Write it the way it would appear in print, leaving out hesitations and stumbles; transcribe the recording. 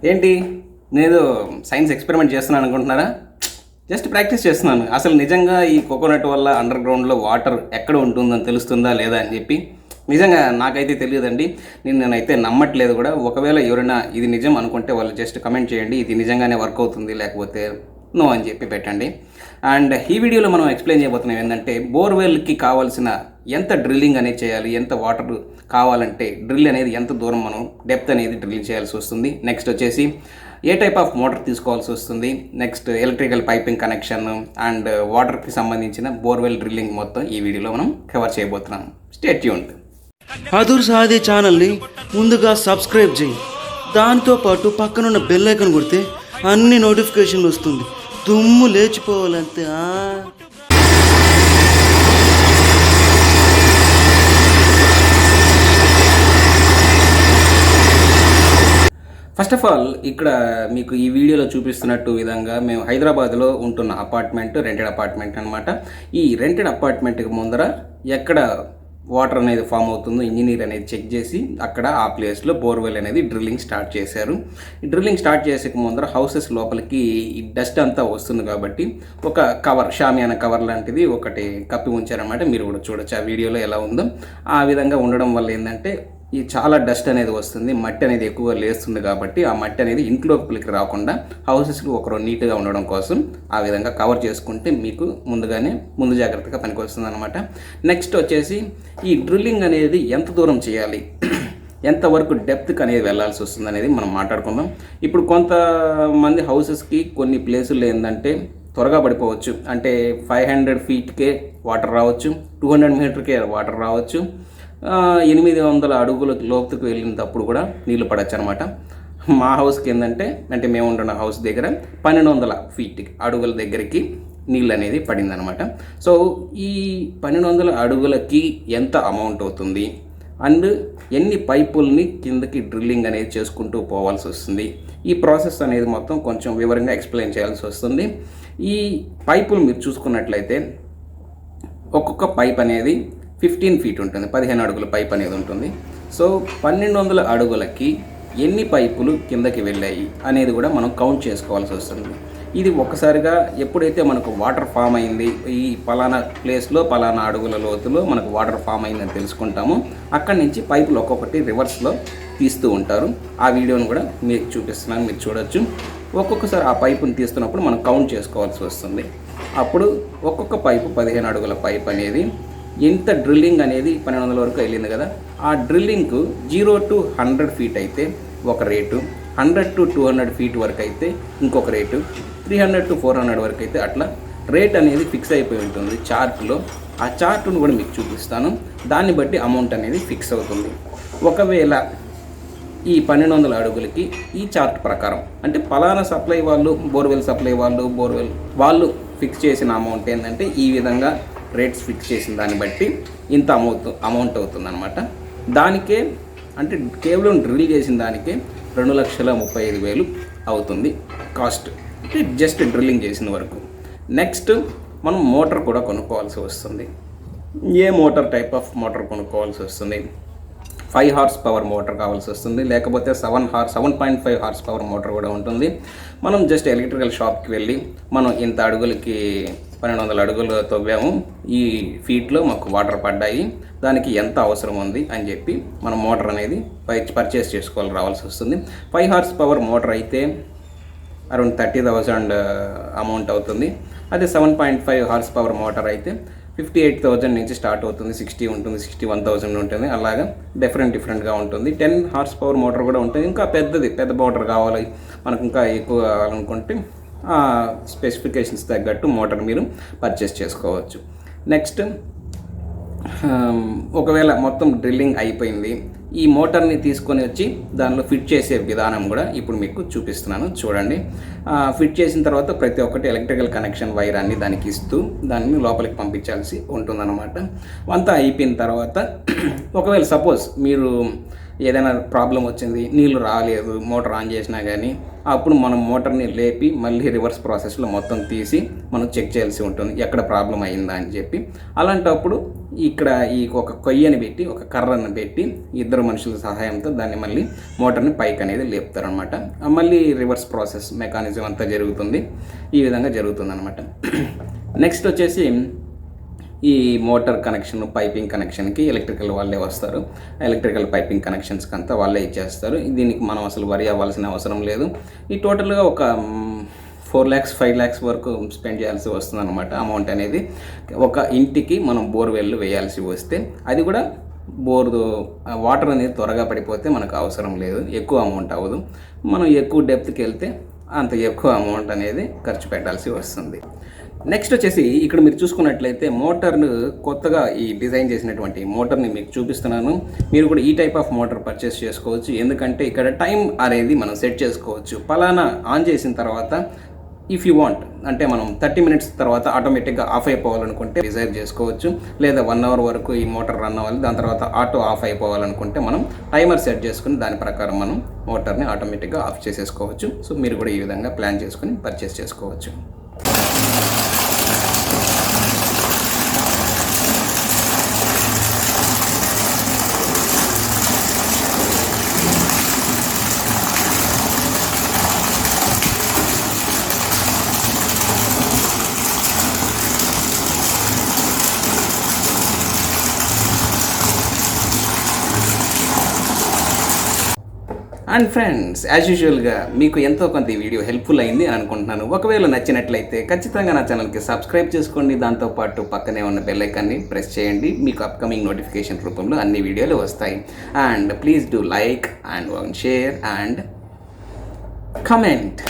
ఏంటి నేను science experiment చేస్తున్నాను అనుకుంటున్నారా? జస్ట్ ప్రాక్టీస్ చేస్తున్నాను. అసలు నిజంగా ఈ కోకోనట్ వల్ల అండర్ గ్రౌండ్లో వాటర్ ఎక్కడ ఉంటుందని తెలుస్తుందా లేదా అని చెప్పి నిజంగా నాకైతే తెలియదండి. నేనైతే నమ్మట్లేదు కూడా. ఒకవేళ ఎవరైనా ఇది నిజం అనుకుంటే వాళ్ళు జస్ట్ కమెంట్ చేయండి, ఇది నిజంగానే వర్క్ అవుతుంది లేకపోతే నో అని చెప్పి పెట్టండి. అండ్ ఈ వీడియోలో మనం ఎక్స్ప్లెయిన్ చేయబోతున్నాం ఏంటంటే బోర్వెల్కి కావాల్సిన ఎంత డ్రిల్లింగ్ అనేది చేయాలి, ఎంత వాటర్ కావాలంటే డ్రిల్ అనేది ఎంత దూరం మనం డెప్త్ అనేది డ్రిల్ చేయాల్సి వస్తుంది. నెక్స్ట్ వచ్చేసి ఏ టైప్ ఆఫ్ మోటార్ తీసుకోవాల్సి వస్తుంది, next electrical piping connection and వాటర్కి సంబంధించిన బోర్వెల్ డ్రిల్లింగ్ మొత్తం ఈ వీడియోలో మనం కవర్ చేయబోతున్నాం. Stay tuned. అదుర్ సాది ఛానల్ని ముందుగా సబ్స్క్రైబ్ చేయి, దాంతోపాటు పక్కనున్న బెల్ ఐకాన్ కొడితే అన్ని నోటిఫికేషన్లు వస్తుంది. దుమ్ము లేచిపోవాలంతే. ఫస్ట్ ఆఫ్ ఆల్ ఇక్కడ మీకు ఈ వీడియోలో చూపిస్తున్నట్టు విధంగా మేము హైదరాబాద్లో ఉంటున్న అపార్ట్మెంట్, రెంటెడ్ అపార్ట్మెంట్ అనమాట. ఈ రెంటెడ్ అపార్ట్మెంట్కి ముందర ఎక్కడ వాటర్ అనేది ఫామ్ అవుతుందో ఇంజనీర్ అనేది చెక్ చేసి అక్కడ ఆ ప్లేస్లో బోర్వెల్ అనేది డ్రిల్లింగ్ స్టార్ట్ చేశారు. ఈ డ్రిల్లింగ్ స్టార్ట్ చేసే ముందర హౌసెస్ లోపలికి ఈ డస్ట్ అంతా వస్తుంది కాబట్టి ఒక కవర్, షామియానా కవర్ లాంటిది ఒకటి కప్పి ఉంచారనమాట. మీరు కూడా చూడొచ్చు ఆ వీడియోలో ఎలా ఉందో. ఆ విధంగా ఉండడం వల్ల ఏంటంటే ఈ చాలా డస్ట్ అనేది వస్తుంది, మట్టి అనేది ఎక్కువగా లేస్తుంది కాబట్టి ఆ మట్టి అనేది ఇంట్లోపలికి రాకుండా హౌసెస్కి ఒకరు నీట్గా ఉండడం కోసం ఆ విధంగా కవర్ చేసుకుంటే మీకు ముందు జాగ్రత్తగా పనికి వస్తుంది అనమాట. నెక్స్ట్ వచ్చేసి ఈ డ్రిల్లింగ్ అనేది ఎంత దూరం చేయాలి, ఎంతవరకు డెప్త్కి అనేది వెళ్ళాల్సి వస్తుంది అనేది మనం మాట్లాడుకుందాం. ఇప్పుడు కొంతమంది హౌసెస్కి కొన్ని ప్లేసుల్లో ఏంటంటే త్వరగా పడిపోవచ్చు. అంటే 500 ఫీట్కే వాటర్ రావచ్చు, 200 మీటర్కే వాటర్ రావచ్చు, 800 అడుగుల లోతుకు వెళ్ళినప్పుడు కూడా నీళ్లు పడవచ్చు అనమాట. మా హౌస్కి ఏంటంటే మేము ఉంటున్న హౌస్ దగ్గర 1200 ఫీట్ అడుగుల దగ్గరికి నీళ్ళు అనేది పడిందనమాట. సో ఈ 1200 అడుగులకి ఎంత అమౌంట్ అవుతుంది అండ్ ఎన్ని పైపుల్ని కిందకి డ్రిల్లింగ్ అనేది చేసుకుంటూ పోవాల్సి వస్తుంది, ఈ ప్రాసెస్ అనేది మొత్తం కొంచెం వివరంగా ఎక్స్ప్లెయిన్ చేయాల్సి వస్తుంది. ఈ పైపులు మీరు చూసుకున్నట్లయితే ఒక్కొక్క పైప్ అనేది 15 ఫీట్ ఉంటుంది, 15 అడుగుల పైప్ అనేది ఉంటుంది. సో 1200 అడుగులకి ఎన్ని పైపులు కిందకి వెళ్ళాయి అనేది కూడా మనం కౌంట్ చేసుకోవాల్సి వస్తుంది. ఇది ఒక్కసారిగా ఎప్పుడైతే మనకు వాటర్ ఫామ్ అయింది, ఈ పలానా ప్లేస్లో పలానా అడుగుల లోతులో మనకు వాటర్ ఫామ్ అయిందని తెలుసుకుంటాము. అక్కడి నుంచి పైపులు ఒక్కొక్కటి రివర్స్లో తీస్తూ ఉంటారు. ఆ వీడియోను కూడా మీకు చూపిస్తున్నాను, మీరు చూడొచ్చు. ఒక్కొక్కసారి ఆ పైపుని తీస్తున్నప్పుడు మనం కౌంట్ చేసుకోవాల్సి వస్తుంది. అప్పుడు ఒక్కొక్క పైపు 15 అడుగుల పైప్ అనేది ఎంత డ్రిల్లింగ్ అనేది 1200 వరకు వెళ్ళింది కదా, ఆ డ్రిల్లింగ్కు 0 to 100 ఫీట్ అయితే ఒక రేటు, 100 to 200 ఫీట్ వరకు అయితే ఇంకొక రేటు, 300 to 400 వరకు అయితే అట్లా రేట్ అనేది ఫిక్స్ అయిపోయి ఉంటుంది చార్ట్లో. ఆ చార్ట్ను కూడా మీకు చూపిస్తాను. దాన్ని బట్టి అమౌంట్ అనేది ఫిక్స్ అవుతుంది. ఒకవేళ ఈ 1200 అడుగులకి ఈ చార్ట్ ప్రకారం అంటే పలానా సప్లై వాళ్ళు, బోర్వెల్ సప్లై వాళ్ళు ఫిక్స్ చేసిన అమౌంట్ ఏంటంటే ఈ విధంగా రేట్స్ ఫిక్స్ చేసిన దాన్ని బట్టి ఇంత అమౌంట్ అవుతుంది అనమాట. దానికే అంటే కేవలం డ్రిల్ చేసిన దానికే 2,35,000 అవుతుంది కాస్ట్, అంటే జస్ట్ డ్రిల్లింగ్ చేసిన వరకు. నెక్స్ట్ మనం మోటార్ కూడా కొనుక్కోవాల్సి వస్తుంది. ఏ మోటార్ టైప్ ఆఫ్ మోటార్ కొనుక్కోవాల్సి వస్తుంది? 5 హార్స్ పవర్ మోటార్ కావాల్సి వస్తుంది, లేకపోతే 7.5 హార్స్ పవర్ మోటార్ కూడా ఉంటుంది. మనం జస్ట్ ఎలక్ట్రికల్ షాప్కి వెళ్ళి మనం ఇంత అడుగులకి 1200 అడుగులు తవ్వాము, ఈ ఫీట్లో మాకు వాటర్ పడ్డాయి, దానికి ఎంత అవసరం ఉంది అని చెప్పి మనం మోటార్ అనేది పర్చేస్ రావాల్సి వస్తుంది. 5 హార్స్ పవర్ మోటార్ అయితే అరౌండ్ 30,000 అమౌంట్ అవుతుంది. అదే 7.5 హార్స్ పవర్ మోటార్ అయితే 58,000 నుంచి స్టార్ట్ అవుతుంది, 60 ఉంటుంది, 61,000 ఉంటుంది. అలాగా డిఫరెంట్గా ఉంటుంది. 10 హార్స్ పవర్ మోటార్ కూడా ఉంటుంది. ఇంకా పెద్ద మోటార్ కావాలి మనకు, ఇంకా ఎక్కువ కావాలనుకుంటే ఆ స్పెసిఫికేషన్స్ తగ్గట్టు మోటార్ మీరు పర్చేస్ చేసుకోవచ్చు. నెక్స్ట్ ఒకవేళ మొత్తం డ్రిల్లింగ్ అయిపోయింది, ఈ మోటార్ని తీసుకొని వచ్చి దానిలో ఫిట్ చేసే విధానం కూడా ఇప్పుడు మీకు చూపిస్తున్నాను, చూడండి. ఫిట్ చేసిన తర్వాత ప్రతి ఒక్కటి ఎలక్ట్రికల్ కనెక్షన్ వైర్ అన్ని దానికి ఇస్తూ దాన్ని లోపలికి పంపించాల్సి ఉంటుందన్నమాట. అంతా అయిపోయిన తర్వాత ఒకవేళ సపోజ్ మీరు ఏదైనా ప్రాబ్లం వచ్చింది, నీళ్లు రాలేదు, మోటార్ ఆన్ చేసినా కానీ అప్పుడు మనం మోటార్ని లేపి మళ్ళీ రివర్స్ ప్రాసెస్లో మొత్తం తీసి మనం చెక్ చేయాల్సి ఉంటుంది ఎక్కడ ప్రాబ్లం అయిందా అని చెప్పి. అలాంటప్పుడు ఇక్కడ ఈ ఒక కొయ్యని పెట్టి, ఒక కర్రను పెట్టి ఇద్దరు మనుషుల సహాయంతో దాన్ని మళ్ళీ మోటార్ని పైకి అనేది లేపుతారనమాట. మళ్ళీ రివర్స్ ప్రాసెస్ మెకానిజం అంతా జరుగుతుంది. ఈ విధంగా జరుగుతుంది అనమాట. నెక్స్ట్ వచ్చేసి ఈ మోటార్ కనెక్షన్, పైపింగ్ కనెక్షన్కి ఎలక్ట్రికల్ వాళ్ళే వస్తారు. ఎలక్ట్రికల్ పైపింగ్ కనెక్షన్స్కి అంతా వాళ్ళే ఇచ్చేస్తారు. దీనికి మనం అసలు వరి అవ్వాల్సిన అవసరం లేదు. ఈ టోటల్గా ఒక 4 lakhs 5 lakhs వరకు స్పెండ్ చేయాల్సి వస్తుంది అనమాట. అమౌంట్ అనేది ఒక ఇంటికి మనం బోర్వెల్ వేయాల్సి వస్తే, అది కూడా వాటర్ అనేది త్వరగా పడిపోతే మనకు అవసరం లేదు, ఎక్కువ అమౌంట్ అవ్వదు. మనం ఎక్కువ డెప్త్కి వెళ్తే అంత ఎక్కువ అమౌంట్ అనేది ఖర్చు పెట్టాల్సి వస్తుంది. నెక్స్ట్ వచ్చేసి ఇక్కడ మీరు చూసుకున్నట్లయితే మోటార్ను కొత్తగా ఈ డిజైన్ చేసినటువంటి మోటార్ని మీకు చూపిస్తున్నాను. మీరు కూడా ఈ టైప్ ఆఫ్ మోటార్ పర్చేస్ చేసుకోవచ్చు. ఎందుకంటే ఇక్కడ టైం అనేది మనం సెట్ చేసుకోవచ్చు. పలానా ఆన్ చేసిన తర్వాత ఇఫ్ యూ వాంట్ అంటే మనం 30 minutes తర్వాత ఆటోమేటిక్గా ఆఫ్ అయిపోవాలనుకుంటే డిజైర్ చేసుకోవచ్చు. లేదా 1 hour వరకు ఈ మోటార్ రన్ అవ్వాలి, దాని తర్వాత ఆటో ఆఫ్ అయిపోవాలనుకుంటే మనం టైమర్ సెట్ చేసుకుని దాని ప్రకారం మనం మోటార్ని ఆటోమేటిక్గా ఆఫ్ చేసేసుకోవచ్చు. సో మీరు కూడా ఈ విధంగా ప్లాన్ చేసుకుని పర్చేస్ చేసుకోవచ్చు. అండ్ ఫ్రెండ్స్, యాజ్ యూజువల్గా మీకు ఎంతో కొంత ఈ వీడియో హెల్ప్ఫుల్ అయింది అని అనుకుంటున్నాను. ఒకవేళ నచ్చినట్లయితే ఖచ్చితంగా నా ఛానల్కి సబ్స్క్రైబ్ చేసుకోండి. దాంతోపాటు పక్కనే ఉన్న బెల్ ఐకాన్ని ప్రెస్ చేయండి. మీకు అప్కమింగ్ నోటిఫికేషన్ రూపంలో అన్ని వీడియోలు వస్తాయి. And please do like and share and comment.